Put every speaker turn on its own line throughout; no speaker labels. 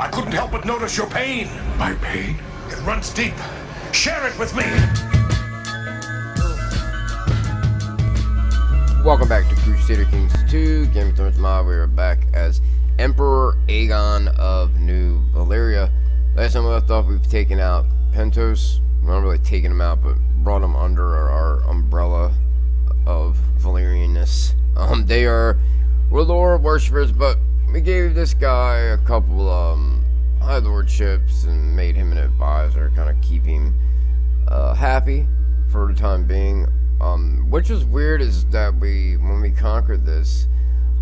I couldn't help but notice your pain.
My pain?
It runs deep. Share it with me.
Welcome back to Crusader Kings 2, Game of Thrones Mod. We are back as Emperor Aegon of New Valyria. Last time we left off, we've taken out Pentos. We're not really taking them out, but brought them under our umbrella of Valyrianness. They are Lord worshippers, but we gave this guy a couple high lordships and made him an advisor, kind of keep him happy for the time being. Which was weird is that when we conquered this,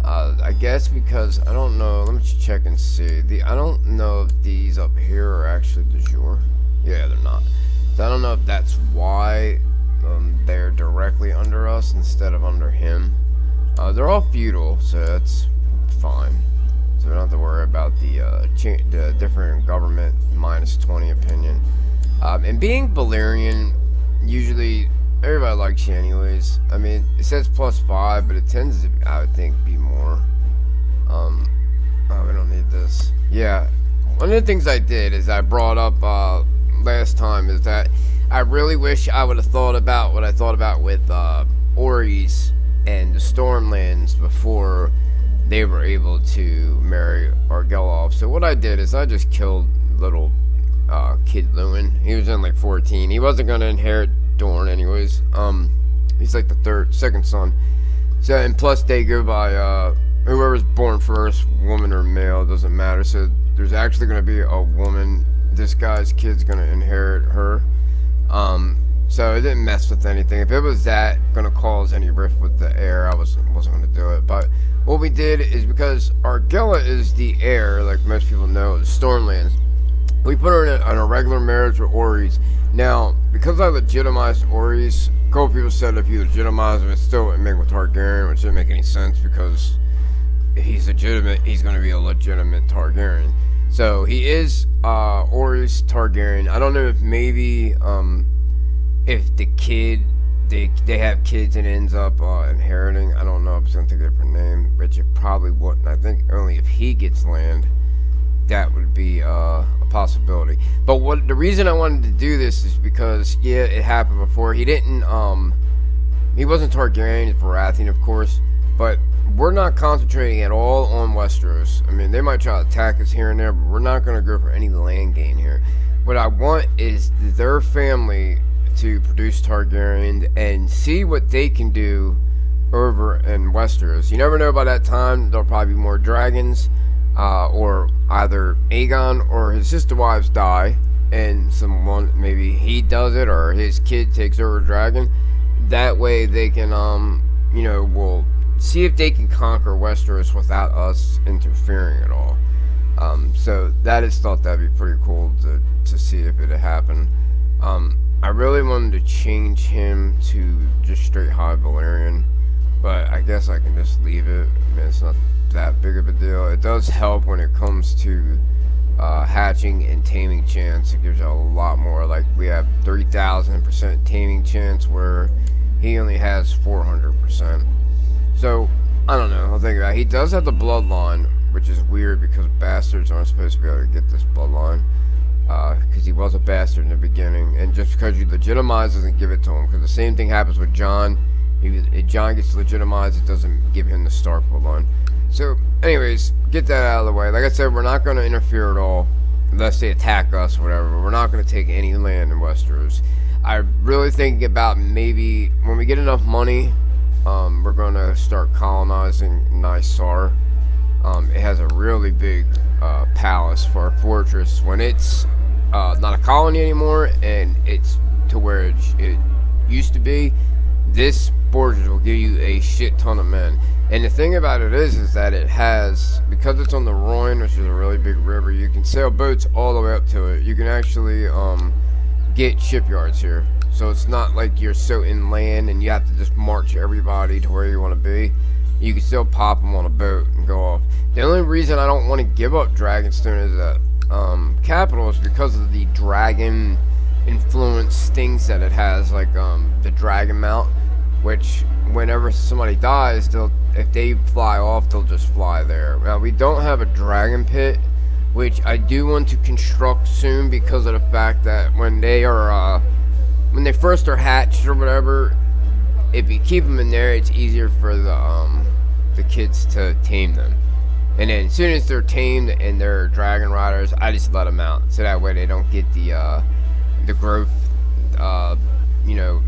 I guess because, I don't know, let me check and see. I don't know if these up here are actually de jure. Yeah, they're not. So I don't know if that's why they're directly under us instead of under him. They're all feudal, so that's fine. So we don't have to worry about the different government minus 20 opinion. And being Balerion, usually everybody likes you anyways. I mean, it says +5, but it tends to, I would think, be more. Oh, we don't need this. Yeah, one of the things I did is I brought up last time is that I really wish I would have thought about what I thought about with Orys and the Stormlands before they were able to marry Argelov. So what I did is I just killed little kid Lewin. He was in like 14. He wasn't going to inherit Dorne anyways. He's like the second son. So, and plus they go by whoever's born first, woman or male, doesn't matter. So there's actually going to be a woman. This guy's kid's going to inherit her. So it didn't mess with anything. If it was that going to cause any rift with the heir, I wasn't going to do it. But what we did is, because Argella is the heir, like most people know, the Stormlands, we put her in a regular marriage with Orys. Now, because I legitimized Orys, a couple people said if you legitimize him, it still wouldn't make him a Targaryen, which didn't make any sense because if he's legitimate, he's going to be a legitimate Targaryen. So he is Orys Targaryen. I don't know if maybe if the kid, they have kids and it ends up inheriting. I don't know if it's going to take a different name, which it probably wouldn't. I think only if he gets land, that would be a possibility. But the reason I wanted to do this is because, yeah, it happened before. He didn't, he wasn't Targaryen, he's Baratheon, of course, but we're not concentrating at all on Westeros. I mean, they might try to attack us here and there, but we're not going to go for any land gain here. What I want is their family to produce Targaryen and see what they can do over in Westeros. You never know, by that time there'll probably be more dragons, or either Aegon or his sister wives die and someone, maybe he does it or his kid takes over dragon. That way they can you know, we'll see if they can conquer Westeros without us interfering at all. So that is thought that'd be pretty cool to see if it happened. I really wanted to change him to just straight high Balerion, but I guess I can just leave it. I mean, it's not that big of a deal. It does help when it comes to hatching and taming chance. It gives you a lot more. Like, we have 3,000% taming chance where he only has 400%. So I don't know, I'll think about it. He does have the bloodline, which is weird because bastards aren't supposed to be able to get this bloodline, because he was a bastard in the beginning, and just because you legitimize doesn't give it to him, because the same thing happens with Jon. If Jon gets legitimized, it doesn't give him the Stark bloodline. So anyways, get that out of the way. Like I said, we're not going to interfere at all unless they attack us or whatever, but we're not going to take any land in Westeros. I'm really thinking about maybe when we get enough money, we're going to start colonizing Nysar. It has a really big palace for a fortress. When it's not a colony anymore and it's to where it used to be, this fortress will give you a shit ton of men. And the thing about it is that it has, because it's on the Rhine, which is a really big river, you can sail boats all the way up to it. You can actually get shipyards here. So it's not like you're so inland and you have to just march everybody to where you want to be. You can still pop them on a boat and go off. The only reason I don't want to give up Dragonstone as a capital is because of the dragon influence things that it has, like the dragon mount, which whenever somebody dies, if they fly off, they'll just fly there. Now, we don't have a dragon pit, which I do want to construct soon because of the fact that when they first are hatched or whatever, if you keep them in there, it's easier for the kids to tame them. And then as soon as they're tamed and they're dragon riders, I just let them out, so that way they don't get the growth, you know,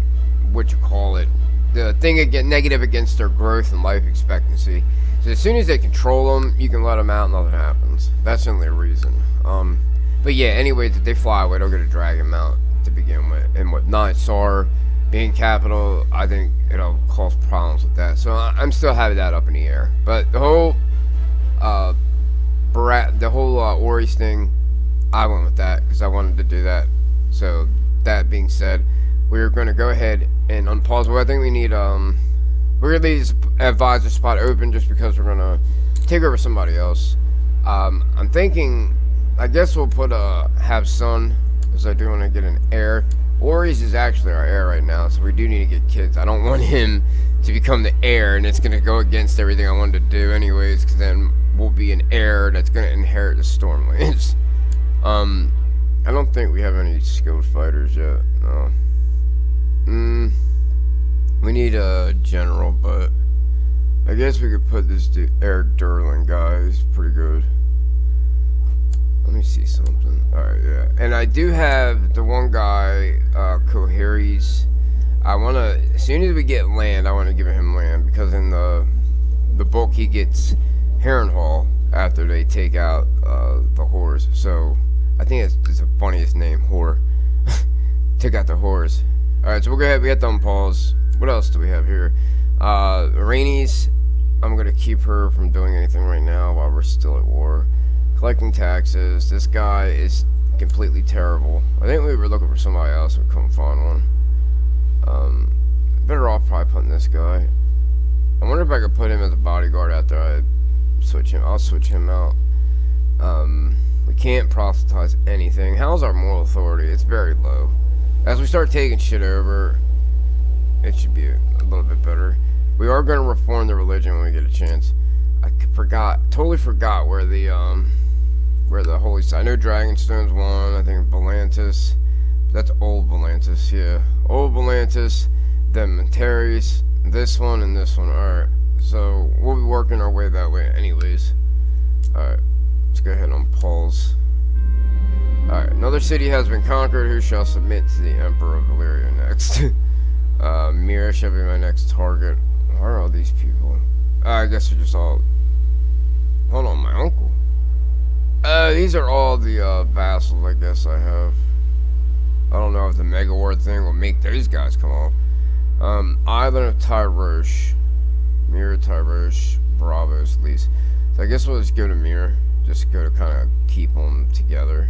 what you call it, the thing again negative against their growth and life expectancy. So as soon as they control them, you can let them out and nothing happens. That's the only reason. But yeah, anyways, if they fly away, they'll get a dragon mount to begin with. And with Sar being capital, I think it'll cause problems with that. So I'm still having that up in the air. But the whole Orys thing, I went with that because I wanted to do that. So that being said, we're going to go ahead and unpause. Well, I think we need we're gonna leave this advisor spot open just because we're gonna take over somebody else. I'm thinking, I guess we'll put have son, because I do want to get an heir. Orys is actually our heir right now, so we do need to get kids. I don't want him to become the heir, and it's gonna go against everything I wanted to do anyways, because then we'll be an heir that's gonna inherit the Stormlands. I don't think we have any skilled fighters yet. No. We need a general, but I guess we could put this Eric Durlin guy. He's pretty good. Let me see something. Alright, yeah. And I do have the one guy, Coheres. I want to, as soon as we get land, I want to give him land, because in the book he gets Harrenhal after they take out the whores. So I think it's the funniest name, whore. Take out the whores. Alright, so we'll go ahead, we got them pause. What else do we have here? Rhaenys, I'm going to keep her from doing anything right now while we're still at war. Collecting taxes. This guy is completely terrible. I think we were looking for somebody else. We couldn't find one. Better off probably putting this guy. I wonder if I could put him as a bodyguard after I switch him. I'll switch him out. We can't proselytize anything. How's our moral authority? It's very low. As we start taking shit over, it should be a little bit better. We are going to reform the religion when we get a chance. I totally forgot where the holy site. I know Dragonstone's one. I think Volantis. That's Old Volantis, yeah. Old Volantis, then Monteris, this one, and this one. Alright, so we'll be working our way that way anyways. Alright, let's go ahead and pause. Alright, another city has been conquered. Who shall submit to the Emperor of Valyria next? Mira shall be my next target. Where are all these people? I guess they're just all... Hold on, my uncle. These are all the vassals I guess I have. I don't know if the Mega Ward thing will make these guys come off. Island of Tyrosh. Mira, Tyrosh, Bravos, at least. So I guess we'll just go to Mira. Just go to kind of keep them together.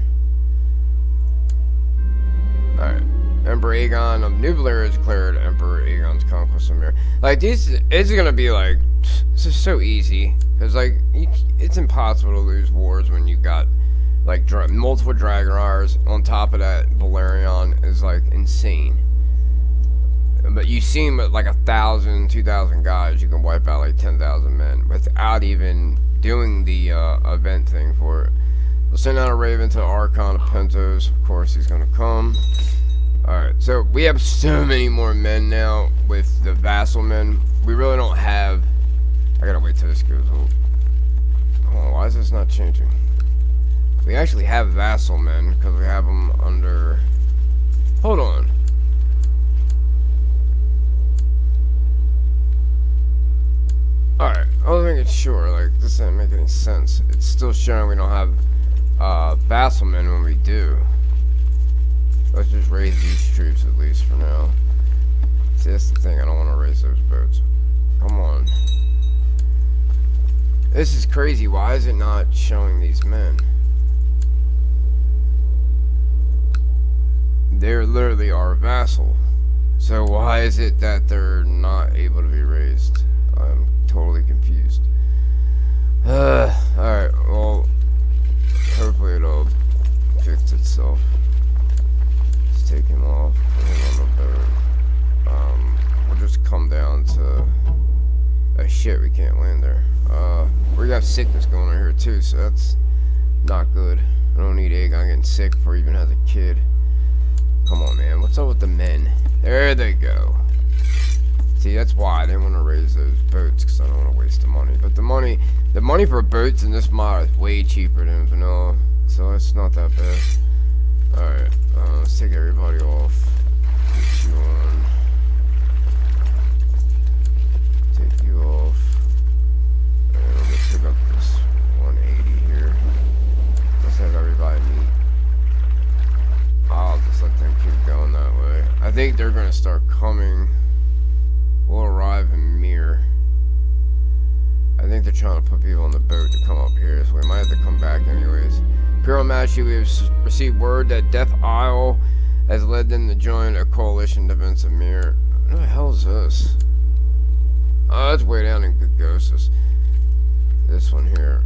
Alright. Emperor Aegon of New Valyria is declared Emperor Aegon's conquest of Mira. Like, it's gonna be like, it's just so easy. Because, like, it's impossible to lose wars when you got, like, multiple dragon riders. On top of that, Balerion is, like, insane. But you seem like 1,000, 2,000 guys, you can wipe out, like, 10,000 men without even doing the event thing for it. We'll send out a raven to Archon of Pentos. Of course, he's gonna come. Alright, so we have so many more men now with the vassal men. We really don't have... I gotta wait till this goes old. Oh, why is this not changing? We actually have vassal men because we have them under... Hold on. Alright, I was making sure, like, this doesn't make any sense. It's still showing we don't have vassal men when we do. Let's just raise these troops at least for now. See, that's the thing, I don't want to raise those boats. Come on. This is crazy, why is it not showing these men? They're literally our vassal. So why is it that they're not able to be raised? I'm totally confused. Alright, well, hopefully it'll fix itself. Let's take him off, put him on the boat. We'll just come down to... shit, we can't land there. We got sickness going on here too, so that's Not good. I don't need Aegon getting sick before he even has a kid. Come on, man. What's up with the men? There they go. See, that's why I didn't want to raise those boats, because I don't want to waste the money. But the money for boats in this mod is way cheaper than vanilla, so it's not that bad. Alright, let's take everybody off. Get you on. Take you off. And we'll just pick up this 180 here. Let's have everybody meet. I'll just let them keep going that way. I think they're gonna start coming. We'll arrive in Mir. I think they're trying to put people on the boat to come up here, so we might have to come back anyways. Imperial Majesty, we have received word that Death Isle has led them to join a coalition defense of Mir. What the hell is this? Oh, that's way down in Gagosas. This one here.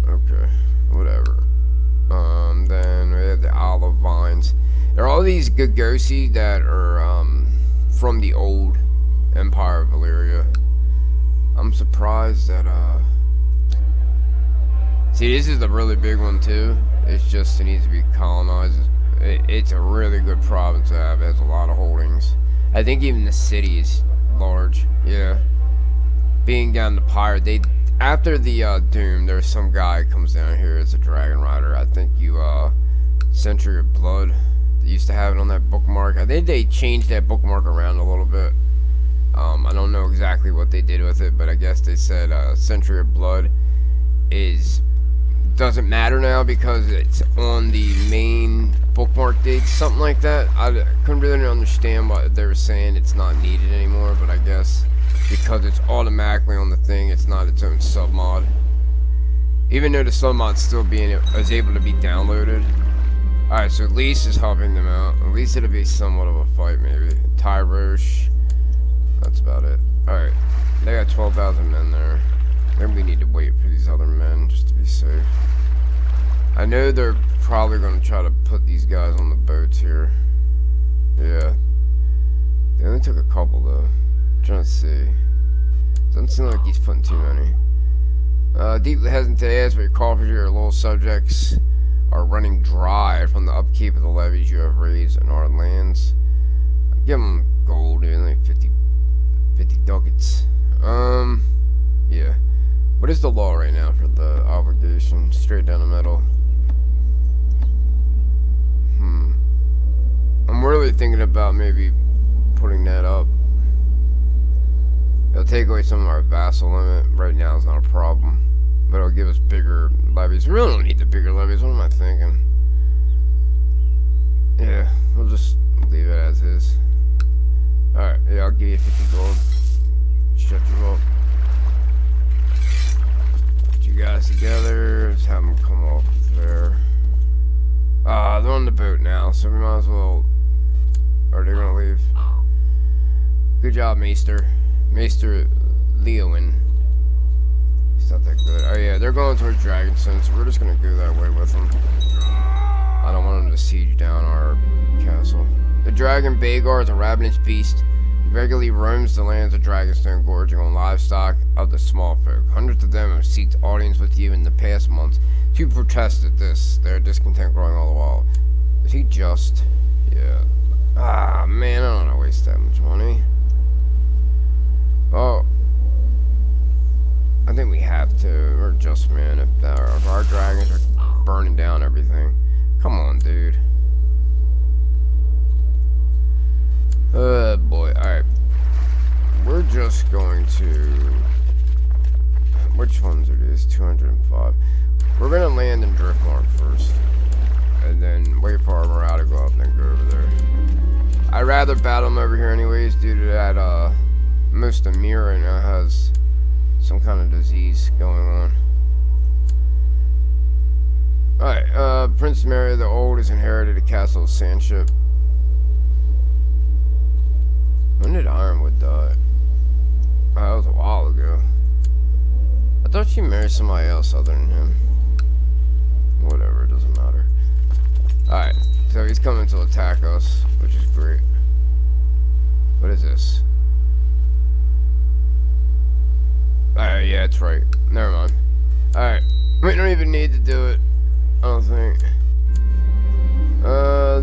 Okay, whatever. Then we have the olive vines. There are all these Gagosi that are from the old Empire of Valyria. I'm surprised that see, this is the really big one too. It's just it needs to be colonized. It's a really good province to have. It has a lot of holdings. I think even the city is large. Yeah. Being down the pirate, they after the Doom, there's some guy who comes down here as a dragon rider. I think you Century of Blood. They used to have it on that bookmark. I think they changed that bookmark around a little bit. I don't know exactly what they did with it, but I guess they said Century of Blood doesn't matter now because it's on the main bookmark dates, something like that. I couldn't really understand what they were saying. It's not needed anymore, but I guess because it's automatically on the thing, it's not its own submod. Even though the submod's still is able to be downloaded. Alright, so Lise is helping them out. At least it'll be somewhat of a fight, maybe. Tyrosh. That's about it. Alright. They got 12,000 men there. Then we need to wait for these other men just to be safe. I know they're probably going to try to put these guys on the boats here. Yeah. They only took a couple though. I'm trying to see. Doesn't seem like he's putting too many. Deeply hesitant to ask, but your coffers, your little subjects are running dry from the upkeep of the levies you have raised in our lands. Give them gold, dude, like 50 ducats. Yeah. What is the law right now for the obligation? Straight down the middle. I'm really thinking about maybe putting that up. It'll take away some of our vassal limit. Right now it's not a problem. But it'll give us bigger levies. We really don't need the bigger levies. What am I thinking? Yeah, we'll just leave it as is. Alright, yeah, I'll give you 50 gold. Shut you up. Put you guys together. Just have them come off there. They're on the boat now, so we might as well. Or they're gonna leave. Good job, Maester. Maester Leowin. He's not that good. Oh yeah, they're going towards Dragonstone, so we're just gonna go that way with them. I don't want them to siege down our castle. The dragon Vaegar is a ravenous beast. He regularly roams the lands of Dragonstone, gorging on livestock of the small folk. Hundreds of them have sought audience with you in the past months to protest at this. Their discontent growing all the while. Is he just? Yeah. Ah, man, I don't want to waste that much money. Oh. I think we have to. We're just, man. If our dragons are burning down everything. Come on, dude. Boy. Alright. We're just going to... Which ones are these? 205. We're going to land in Driftmark first. And then wait for our morale to go up and then go over there. I'd rather battle them over here anyways due to that, most of Mir right now has some kind of disease going on. Alright, Prince Mary the Old has inherited a castle of Sandship. When did Ironwood die? Oh, that was a while ago. I thought she married somebody else other than him. Whatever, it doesn't matter. Alright, so he's coming to attack us, which is great. What is this? Alright, yeah, it's right. Never mind. Alright, we don't even need to do it. I don't think.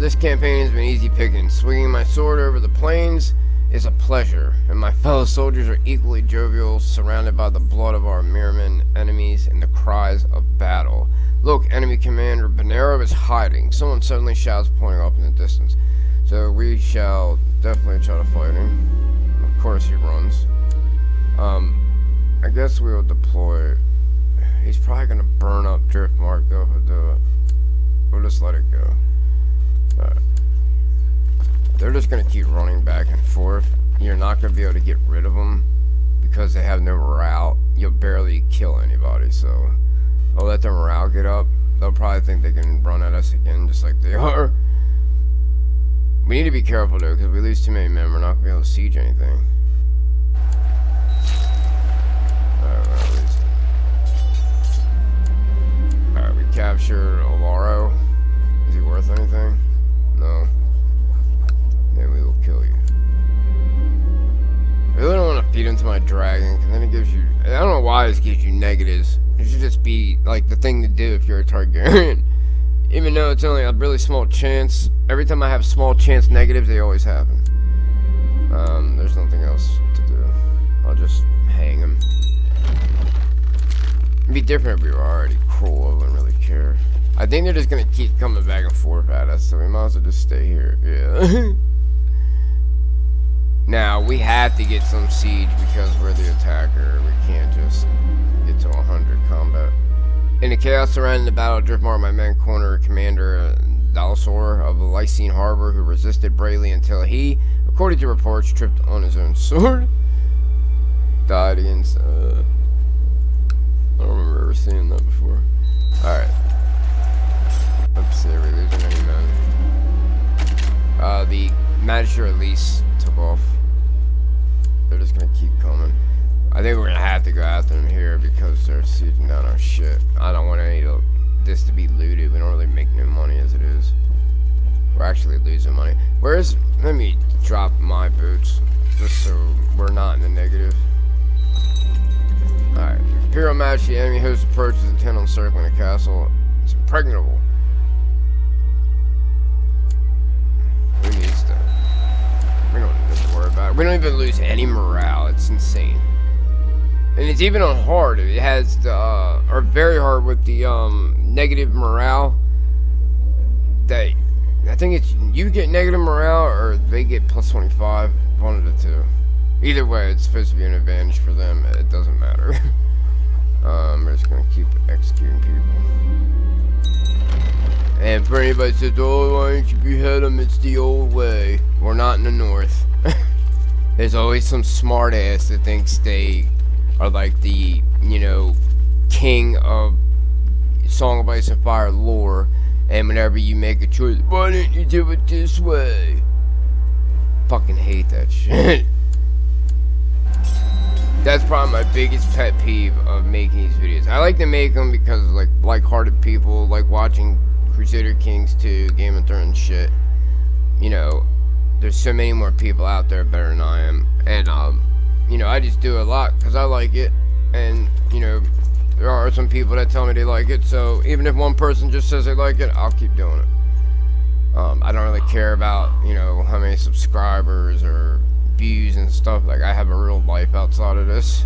This campaign has been easy picking. Swinging my sword over the plains is a pleasure, and my fellow soldiers are equally jovial, surrounded by the blood of our Mirman enemies and the cries of battle. Look, enemy commander Bonero is hiding. Someone suddenly shouts, pointing off in the distance. So we shall definitely try to fight him. Of course he runs. I guess we will deploy. He's probably gonna burn up Driftmark though if I do it. We'll just let it go. Alright. They're just gonna keep running back and forth. You're not gonna be able to get rid of them because they have no morale. You'll barely kill anybody, so I'll let their morale get up. They'll probably think they can run at us again just like they are. We need to be careful though, because if we lose too many men, we're not gonna be able to siege anything. Alright, we captured Olaro. Is he worth anything? No. Then we will kill you. I really don't want to feed him to my dragon, because then it gives you... I don't know why this gives you negatives. It should just be, like, the thing to do if you're a Targaryen. Even though it's only a really small chance. Every time I have small chance negatives, they always happen. There's nothing else to do. I'll just hang him. It'd be different if we were already cruel. I wouldn't really care. I think they're just gonna keep coming back and forth at us, so we might as well just stay here. Yeah. Now, we have to get some siege because we're the attacker. We can't just get to 100 combat. In the chaos surrounding the battle of Driftmark, my men cornered Commander Dalsor of the Lycene Harbor, who resisted bravely until he, according to reports, tripped on his own sword. Died against... I don't remember ever seeing that before. Alright. Let's see, are we losing any men? The Magistrate at least took off. They're just gonna keep coming. I think we're gonna have to go after them here because they're sieging down our shit. I don't want any of this to be looted. We don't really make no money as it is. We're actually losing money. Where's... Let me drop my boots just so we're not in the negative. Alright. Imperial match, the enemy host approaches the tent on circling the castle. It's impregnable. Who needs to? We don't need to worry about it. We don't even lose any morale. It's insane. And it's even on hard. It has the, or very hard with the, negative morale. They, I think it's, you get negative morale or they get plus 25. One of the two. Either way, it's supposed to be an advantage for them. It doesn't matter. We're just gonna keep executing people. And for anybody that says, oh, why don't you behead them? It's the old way. We're not in the north. There's always some smart ass that thinks they are like the, you know, king of Song of Ice and Fire lore. And whenever you make a choice, why didn't you do it this way? Fucking hate that shit. That's probably my biggest pet peeve of making these videos. I like to make them because like-hearted people like watching Crusader Kings 2, Game of Thrones shit. You know, there's so many more people out there better than I am. And, you know, I just do it a lot because I like it. And, you know, there are some people that tell me they like it. So even if one person just says they like it, I'll keep doing it. I don't really care about, you know, how many subscribers or views and stuff. Like, I have a real life outside of this.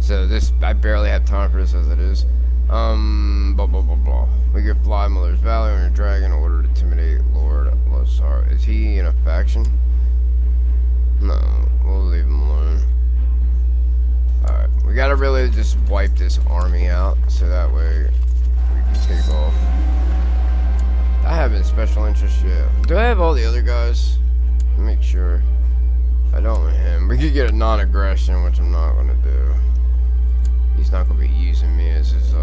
So this, I barely have time for this as it is. Blah, blah, blah, blah. We get fly Miller's Valley on a dragon in order to intimidate Lord Losar. Is he in a faction? No, we'll leave him alone. Alright, we gotta really just wipe this army out so that way we can take off. I haven't special interest yet. Do I have all the other guys? Make sure. I don't with him. We could get a non-aggression, which I'm not gonna do. He's not gonna be using me as his,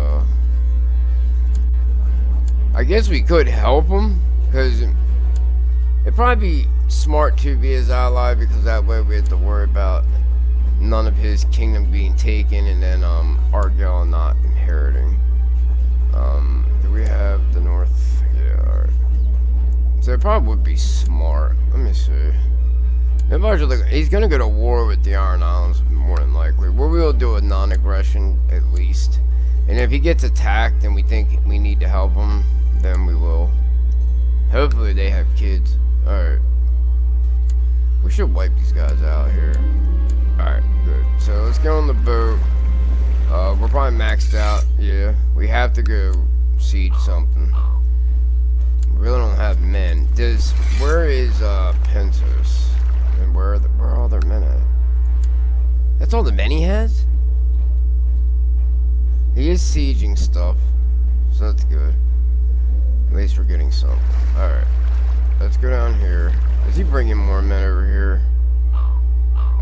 I guess we could help him, because it'd probably be smart to be his ally, because that way we have to worry about none of his kingdom being taken, and then, Argyll not inheriting. Do we have the north? Yeah, alright. So it probably would be smart. Let me see. He's gonna go to war with the Iron Islands, more than likely. We will do a non-aggression, at least. And if he gets attacked and we think we need to help him, then we will. Hopefully they have kids. Alright. We should wipe these guys out here. Alright, good. So let's get on the boat. We're probably maxed out. Yeah. We have to go siege something. We really don't have men. Where is Pentos? And where are all their men at? That's all the men he has? He is sieging stuff. So that's good. At least we're getting something. Alright. Let's go down here. Is he bringing more men over here?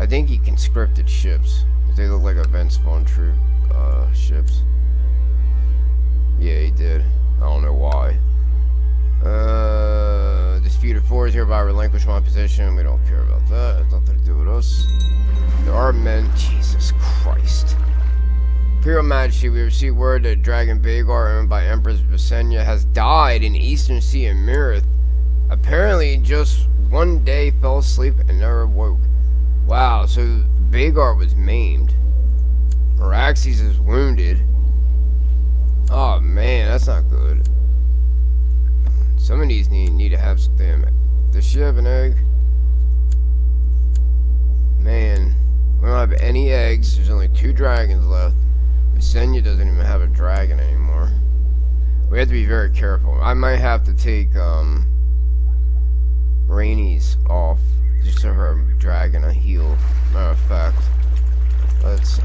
I think he conscripted ships. They look like event spawn troop ships. Yeah, he did. I don't know why. Disputed force hereby relinquish my position. We don't care about that. It's nothing to do with us. There are men. Jesus Christ. Imperial Majesty, we received word that Dragon Vaegar, owned by Empress Visenya, has died in Eastern Sea in Mirith. Apparently, just one day fell asleep and never awoke. Wow, so Vaegar was maimed. Meraxes is wounded. Oh man, that's not good. Some of these need to have some damn. Does she have an egg? Man, we don't have any eggs. There's only 2 dragons left. Visenya doesn't even have a dragon anymore. We have to be very careful. I might have to take Rhaenys off just so her dragon a heal. Matter of fact, let's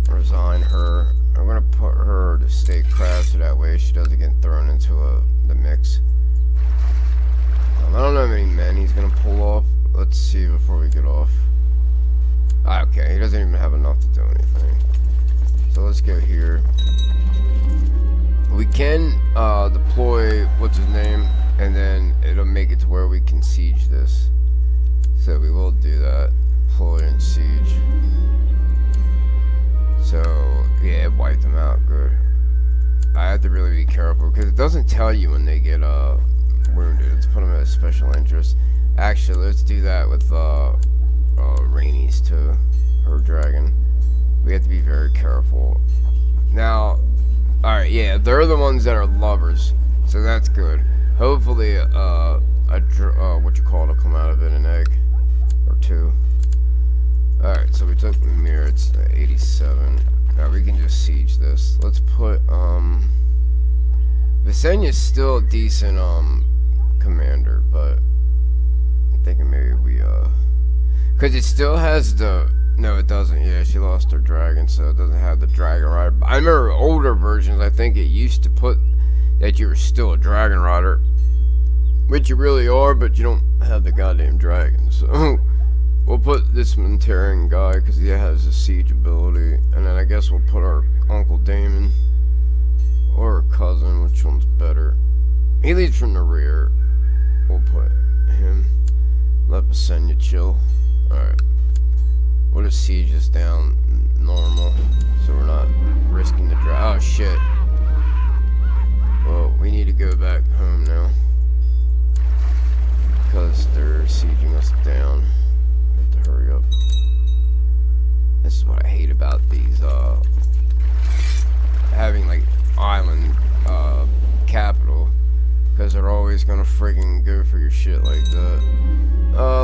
resign her. I'm gonna put her to statecraft so that way she doesn't get thrown into the mix. I don't know how many men he's gonna pull off. Let's see before we get off. Okay, he doesn't even have enough to do anything. So let's go here. We can deploy what's his name, and then it'll make it to where we can siege this. So we will do that. Deploy and siege. So yeah, it wiped them out. Good. I have to really be careful because it doesn't tell you when they get wounded. Let's put them at a special interest. Actually, let's do that with Rhaenys too. Her dragon. We have to be very careful. Now, alright, yeah, they're the ones that are lovers, so that's good. Hopefully, what you call it will come out of it, an egg or 2. Alright, so we took Ymir, it's 87. Now we can just siege this. Let's put, Visenya's still a decent, commander, but I'm thinking maybe we, because it still has the, no it doesn't, yeah, she lost her dragon, so it doesn't have the dragon rider. I remember older versions, I think it used to put that you were still a dragon rider, which you really are, but you don't have the goddamn dragon, so we'll put this Monterian guy, because he has a siege ability, and then I guess we'll put our Uncle Damon, or our cousin, which one's better. He leads from the rear, we'll put him, let Visenya chill. Alright. We'll just siege this down normal, so we're not risking the oh shit. Well, we need to go back home now. Because they're sieging us down. We have to hurry up. This is what I hate about these, having like island, capital. Because they're always gonna friggin' go for your shit like that.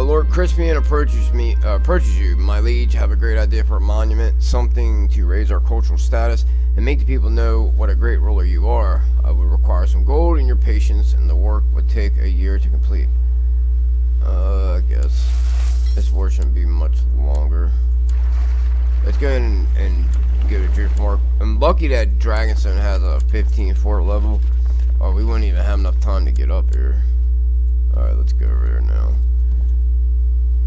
Lord Crispian approaches you, my liege. Have a great idea for a monument, something to raise our cultural status and make the people know what a great ruler you are. I would require some gold and your patience, and the work would take a year to complete. I guess this war shouldn't be much longer. Let's go ahead and go to Driftmark. I'm lucky that Dragonstone has a 15 fort level, or we wouldn't even have enough time to get up here. Alright, let's go over there now.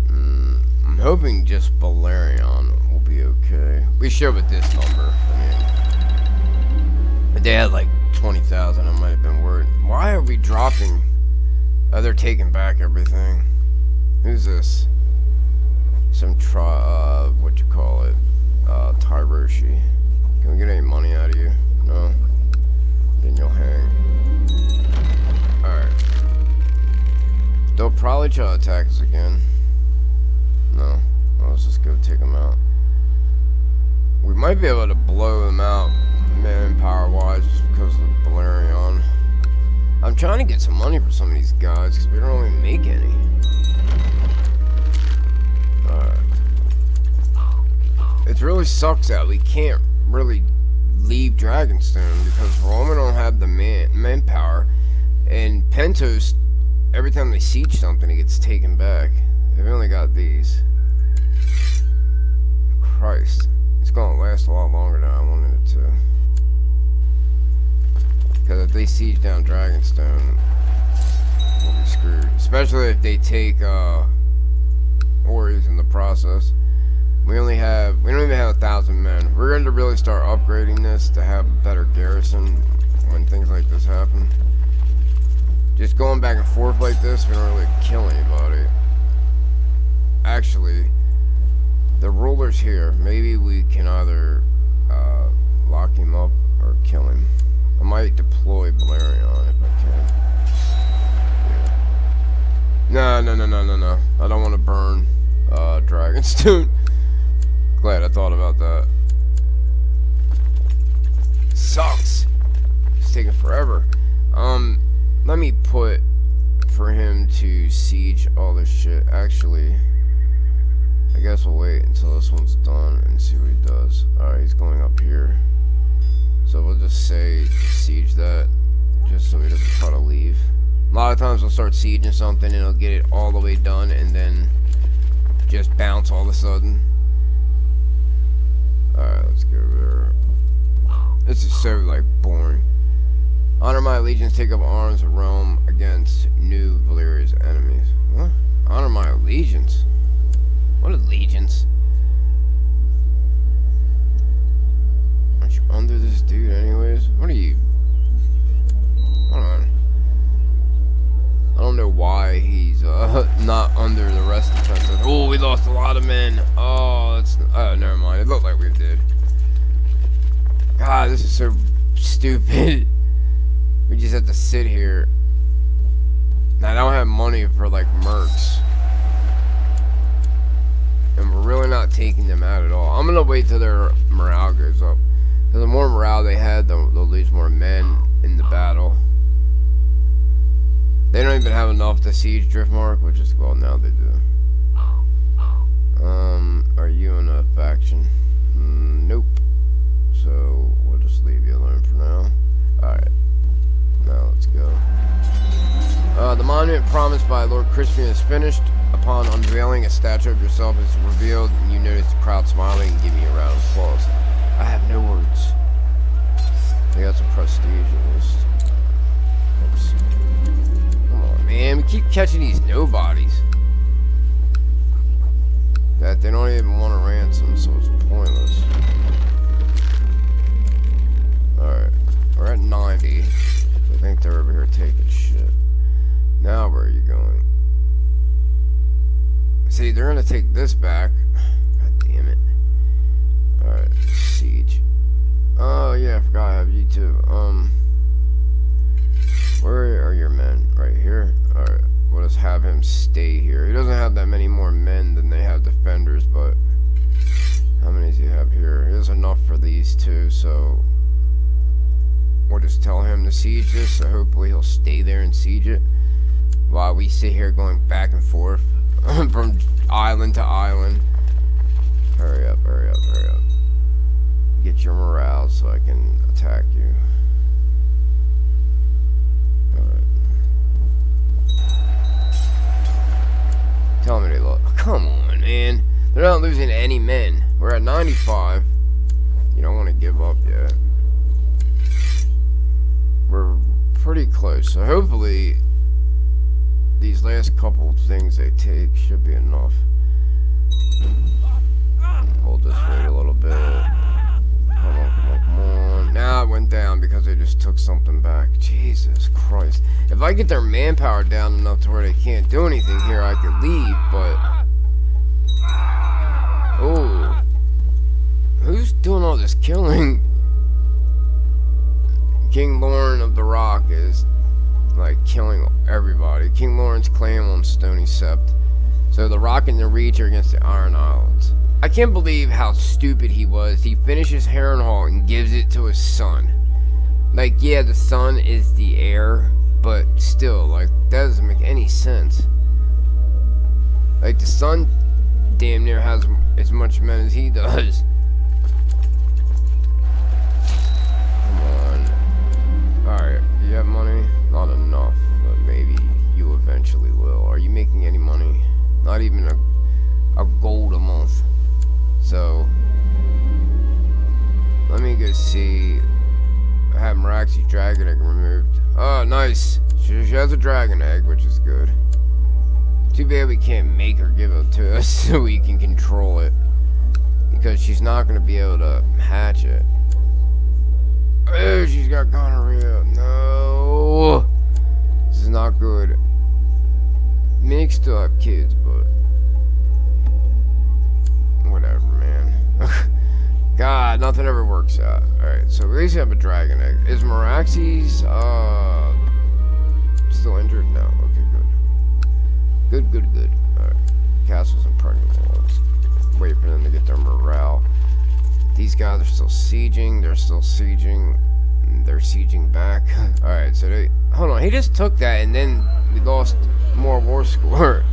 I'm hoping just Balerion will be okay. We should with this number. I mean, if they had like 20,000, I might have been worried. Why are we dropping? Oh, they're taking back everything. Who's this? Some what you call it? Tyroshi. Can we get any money out of you? No? Then you'll hang. Alright. They'll probably try to attack us again. No. Well, let's just go take them out. We might be able to blow them out manpower-wise because of Balerion. I'm trying to get some money for some of these guys because we don't really make any. Alright. It really sucks that we can't really leave Dragonstone because Roma don't have the manpower, and Pentos, every time they siege something, it gets taken back. They've only got these. Christ. It's gonna last a lot longer than I wanted it to. Because if they siege down Dragonstone, we'll be screwed. Especially if they take Orys in the process. We don't even have 1,000 men. We're going to really start upgrading this to have a better garrison when things like this happen. Just going back and forth like this, we don't really kill anybody. Actually, the ruler's here. Maybe we can either lock him up or kill him. I might deploy Balerion if I can. Yeah. No. I don't want to burn Dragonstone. Glad I thought about that. Sucks. It's taking forever. Let me put for him to siege all this shit. Actually, I guess we'll wait until this one's done and see what he does. Alright, he's going up here. So we'll just say siege that, just so he doesn't try to leave. A lot of times we'll start sieging something and he'll get it all the way done and then just bounce all of a sudden. Alright, let's go there. This is so, like, boring. Honor my allegiance, take up arms of realm against new Valeria's enemies. What? Honor my allegiance? What allegiance? Aren't you under this dude anyways? What are you? Hold on. I don't know why he's not under the rest of the defense. Oh, we lost a lot of men. Oh, that's... Oh, never mind. It looked like we did. God, this is so stupid. We just have to sit here. Now, I don't have money for, like, mercs. And we're really not taking them out at all. I'm going to wait till their morale goes up. Because the more morale they had, they'll lose more men in the battle. They don't even have enough to siege Driftmark, which is, well, now they do. Are you in a faction? Nope. So, we'll just leave you alone for now. Alright. Now, let's go. The monument promised by Lord Crispian is finished. Upon unveiling, a statue of yourself is revealed, and you notice the crowd smiling and giving you a round of applause. I have no words. They got some prestige at least. Oops. Come on, man. We keep catching these nobodies that they don't even want to ransom, so it's pointless. Alright. We're at 90. I think they're over here taking shit. Now where are you going? See, they're gonna take this back. God damn it. Alright, siege. Oh yeah, I forgot I have you too. Where are your men? Right here? Alright, we'll just have him stay here. He doesn't have that many more men than they have defenders, but how many does he have here? He has enough for these two, so we'll just tell him to siege this, so hopefully he'll stay there and siege it while we sit here going back and forth from island to island. Hurry up, hurry up, hurry up. Get your morale so I can attack you. Alright. Tell me they look. Come on, man. They're not losing any men. We're at 95. You don't want to give up yet. We're pretty close, so hopefully these last couple things they take should be enough. Hold this weight a little bit. Come on, come on, come on. Now it went down because they just took something back. Jesus Christ. If I get their manpower down enough to where they can't do anything here, I could leave, but... Oh. Who's doing all this killing? King Lorne of the Rock is like killing everybody. King Lorne's claim on Stony Sept. So the Rock and the Reach are against the Iron Islands. I can't believe how stupid he was. He finishes Harrenhal and gives it to his son. Like, yeah, the son is the heir, but still, like, that doesn't make any sense. Like, the son damn near has as much men as he does. Come on. Alright, do you have money? Not enough, but maybe you eventually will. Are you making any money? Not even a gold a month. So, let me go see. I have Meraxi's dragon egg removed. Oh, nice. She has a dragon egg, which is good. Too bad we can't make her give it to us so we can control it. Because she's not going to be able to hatch it. Oh, she's got gonorrhea. No. This is not good. Meg still have kids, but whatever, man. God, nothing ever works out. Alright, so at least you have a dragon egg. Is Meraxi's still injured? No. Okay, good. Good. Alright. Castles and pregnant ones. Wait for them to get their morale. These guys are still sieging. They're still sieging. They're sieging back. Alright, so they... Hold on, he just took that and then we lost more war score.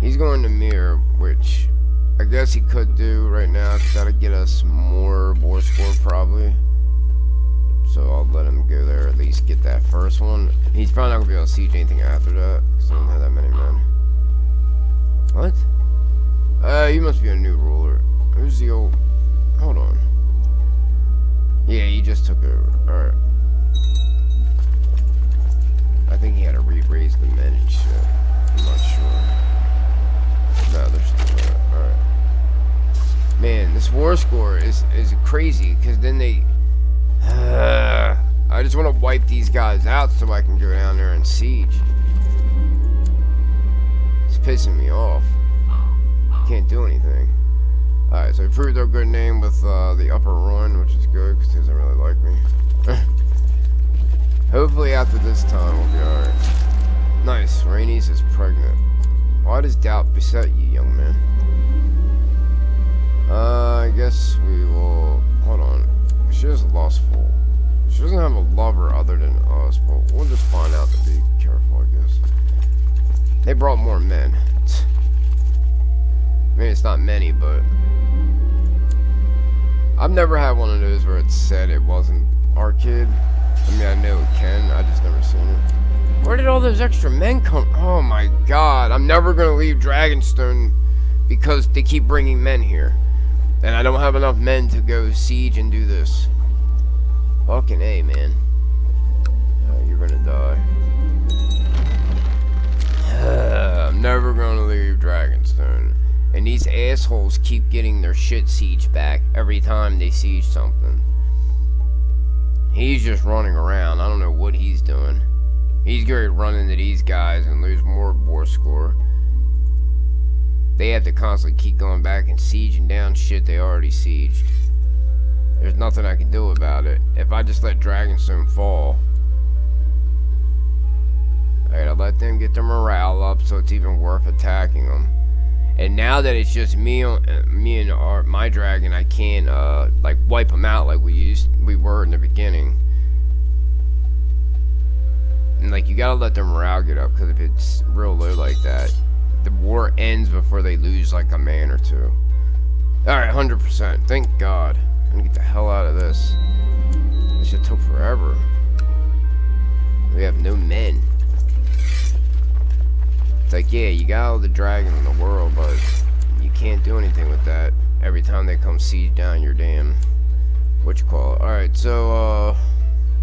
He's going to Mir, which I guess he could do right now, because that'll get us more war score probably. So I'll let him go there, at least get that first one. He's probably not going to be able to siege anything after that, because I don't have that many men. What? You must be a new ruler. Who's the old... Hold on. Yeah, he just took over. Alright. I think he had to re-raise the men and shit. I'm not sure. No, they're still there. Alright. Man, this war score is crazy, because then they... I just want to wipe these guys out so I can go down there and siege. It's pissing me off. Can't do anything. Alright, so we proved our good name with the upper run, which is good, because he doesn't really like me. Hopefully after this time we'll be alright. Nice, Rhaenys is pregnant. Why does doubt beset you, young man? I guess we will... Hold on. She has lustful. She doesn't have a lover other than us, but we'll just find out to be careful, I guess. They brought more men. I mean, it's not many, but... I've never had one of those where it said it wasn't our kid. I mean, I know it can, I just never seen it. Where did all those extra men come? Oh my god, I'm never gonna leave Dragonstone because they keep bringing men here. And I don't have enough men to go siege and do this. Fucking A, man. You're gonna die. I'm never gonna leave Dragonstone. And these assholes keep getting their shit sieged back every time they siege something. He's just running around. I don't know what he's doing. He's going to run into these guys and lose more war score. They have to constantly keep going back and sieging down shit they already sieged. There's nothing I can do about it. If I just let Dragonstone fall. Alright, I'll let them get their morale up so it's even worth attacking them. And now that it's just me and my dragon, I can't like wipe them out like we were in the beginning. And like you gotta let their morale get up, because if it's real low like that, the war ends before they lose like a man or two. All right, 100%. Thank God. I'm gonna get the hell out of this. This shit took forever. We have no men. It's like, yeah, you got all the dragons in the world, but you can't do anything with that every time they come siege down your damn... Alright, so,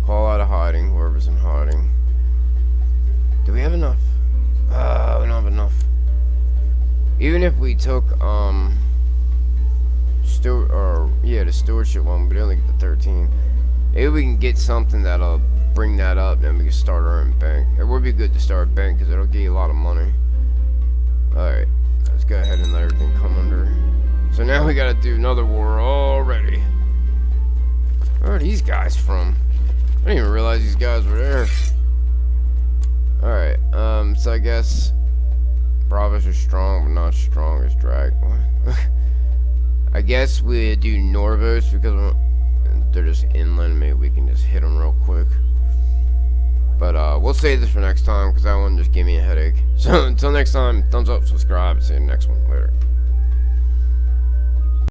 call out of hiding, whoever's in hiding. Do we have enough? We don't have enough. Even if we took, the stewardship one, we only get the 13. Maybe we can get something that'll bring that up, then we can start our own bank. It would be good to start a bank, because it'll get you a lot of money. Alright, let's go ahead and let everything come under. So now we gotta do another war already. Where are these guys from? I didn't even realize these guys were there. Alright, so I guess Bravos are strong, but not strong as Drag. I guess we do Norvos because they're just inland. Maybe we can just hit them real quick. But we'll save this for next time because that one just gave me a headache. So until next time, thumbs up, subscribe, see you in the next one. Later.